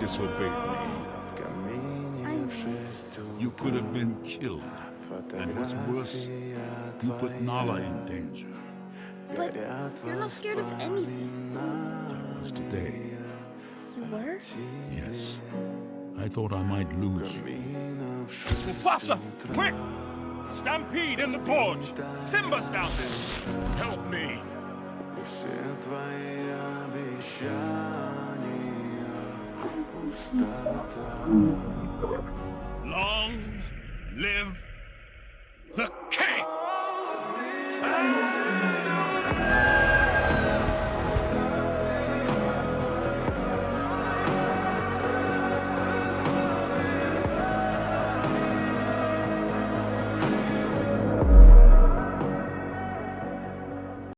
disobeyed me. You could have been killed. And what's worse, you put Nala in danger. But you're not scared of anything. I was today. You were? Yes. I thought I might lose you. Mufasa, quick! Stampede in the gorge! Simba's down there! Help me! Long live